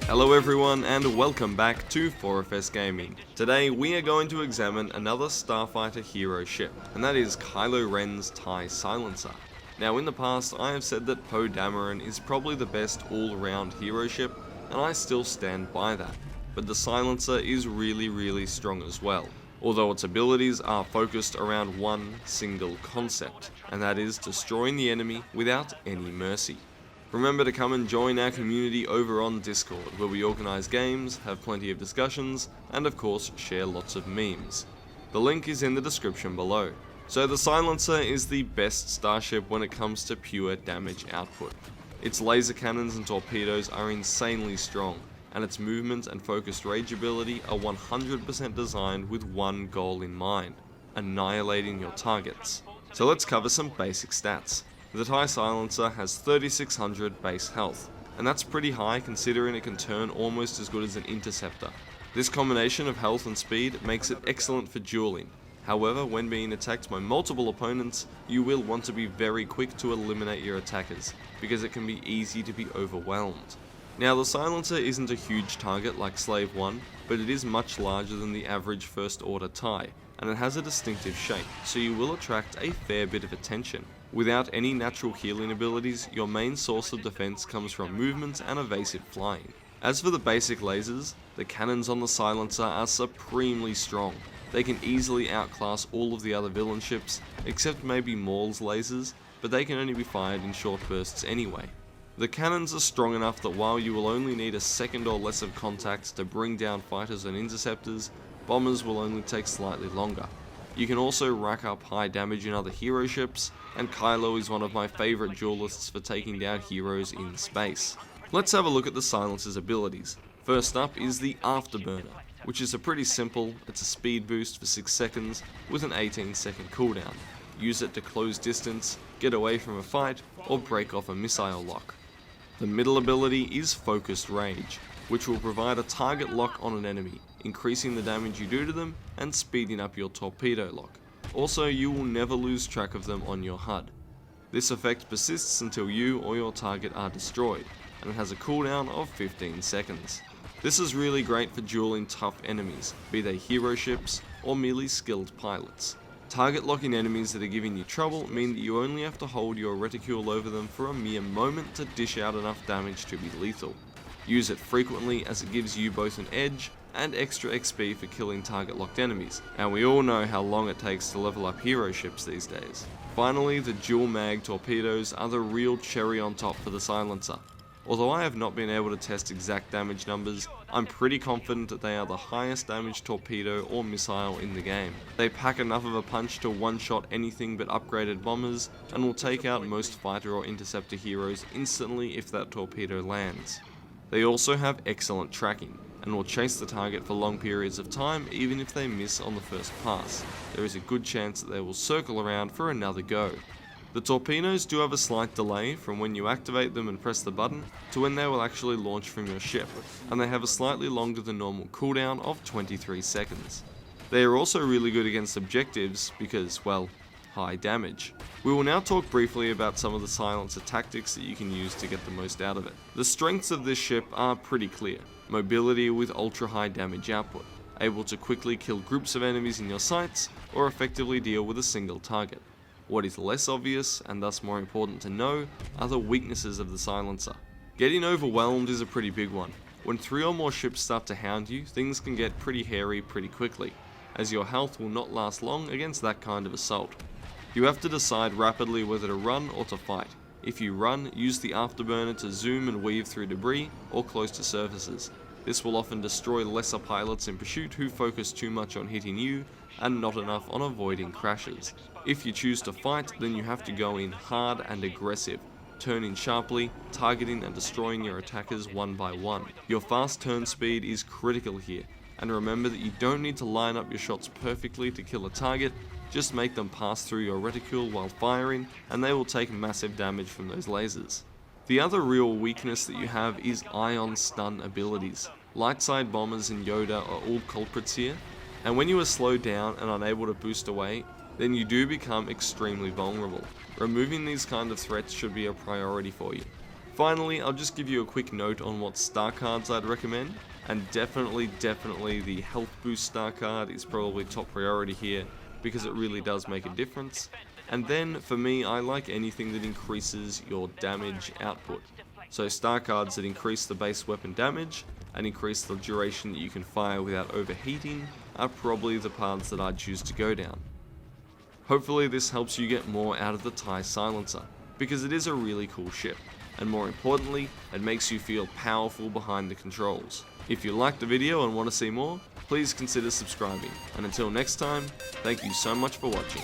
Hello everyone and welcome back to 4FS Gaming. Today we are going to examine another Starfighter hero ship, and that is Kylo Ren's TIE Silencer. Now in the past I have said that Poe Dameron is probably the best all-round hero ship, and I still stand by that. But the Silencer is really strong as well, although its abilities are focused around one single concept, and that is destroying the enemy without any mercy. Remember to come and join our community over on Discord, where we organise games, have plenty of discussions, and of course share lots of memes. The link is in the description below. So the Silencer is the best starship when it comes to pure damage output. Its laser cannons and torpedoes are insanely strong, and its movement and focused rage ability are 100% designed with one goal in mind: annihilating your targets. So let's cover some basic stats. The TIE Silencer has 3600 base health, and that's pretty high considering it can turn almost as good as an interceptor. This combination of health and speed makes it excellent for dueling. However, when being attacked by multiple opponents, you will want to be very quick to eliminate your attackers, because it can be easy to be overwhelmed. Now the Silencer isn't a huge target like Slave 1, but it is much larger than the average First Order TIE, and it has a distinctive shape, so you will attract a fair bit of attention. Without any natural healing abilities, your main source of defense comes from movement and evasive flying. As for the basic lasers, the cannons on the Silencer are supremely strong. They can easily outclass all of the other villain ships, except maybe Maul's lasers, but they can only be fired in short bursts anyway. The cannons are strong enough that while you will only need a second or less of contact to bring down fighters and interceptors, bombers will only take slightly longer. You can also rack up high damage in other hero ships, and Kylo is one of my favourite duelists for taking down heroes in space. Let's have a look at the Silencer's abilities. First up is the Afterburner, which is pretty simple. It's a speed boost for 6 seconds with an 18-second cooldown. Use it to close distance, get away from a fight, or break off a missile lock. The middle ability is Focused Rage, which will provide a target lock on an enemy, increasing the damage you do to them and speeding up your torpedo lock. Also, you will never lose track of them on your HUD. This effect persists until you or your target are destroyed, and it has a cooldown of 15 seconds. This is really great for dueling tough enemies, be they hero ships or merely skilled pilots. Target locking enemies that are giving you trouble mean that you only have to hold your reticule over them for a mere moment to dish out enough damage to be lethal. Use it frequently as it gives you both an edge and extra XP for killing target locked enemies, and we all know how long it takes to level up hero ships these days. Finally, the dual mag torpedoes are the real cherry on top for the Silencer. Although I have not been able to test exact damage numbers, I'm pretty confident that they are the highest damage torpedo or missile in the game. They pack enough of a punch to one-shot anything but upgraded bombers, and will take out most fighter or interceptor heroes instantly if that torpedo lands. They also have excellent tracking, and will chase the target for long periods of time even if they miss on the first pass. There is a good chance that they will circle around for another go. The torpedoes do have a slight delay from when you activate them and press the button to when they will actually launch from your ship, and they have a slightly longer than normal cooldown of 23 seconds. They are also really good against objectives because, well, high damage. We will now talk briefly about some of the Silencer tactics that you can use to get the most out of it. The strengths of this ship are pretty clear. Mobility with ultra high damage output, able to quickly kill groups of enemies in your sights or effectively deal with a single target. What is less obvious, and thus more important to know, are the weaknesses of the Silencer. Getting overwhelmed is a pretty big one. When 3 or more ships start to hound you, things can get pretty hairy pretty quickly, as your health will not last long against that kind of assault. You have to decide rapidly whether to run or to fight. If you run, use the Afterburner to zoom and weave through debris or close to surfaces. This will often destroy lesser pilots in pursuit who focus too much on hitting you and not enough on avoiding crashes. If you choose to fight, then you have to go in hard and aggressive, turning sharply, targeting and destroying your attackers one by one. Your fast turn speed is critical here, and remember that you don't need to line up your shots perfectly to kill a target. Just make them pass through your reticule while firing, and they will take massive damage from those lasers. The other real weakness that you have is ion stun abilities. Light side bombers and Yoda are all culprits here, and when you are slowed down and unable to boost away, then you do become extremely vulnerable. Removing these kind of threats should be a priority for you. Finally, I'll just give you a quick note on what star cards I'd recommend, and definitely the health boost star card is probably top priority here, because it really does make a difference. And then, for me, I like anything that increases your damage output. So star cards that increase the base weapon damage, and increase the duration that you can fire without overheating, are probably the paths that I'd choose to go down. Hopefully this helps you get more out of the TIE Silencer, because it is a really cool ship, and more importantly, it makes you feel powerful behind the controls. If you liked the video and want to see more, please consider subscribing, and until next time, thank you so much for watching.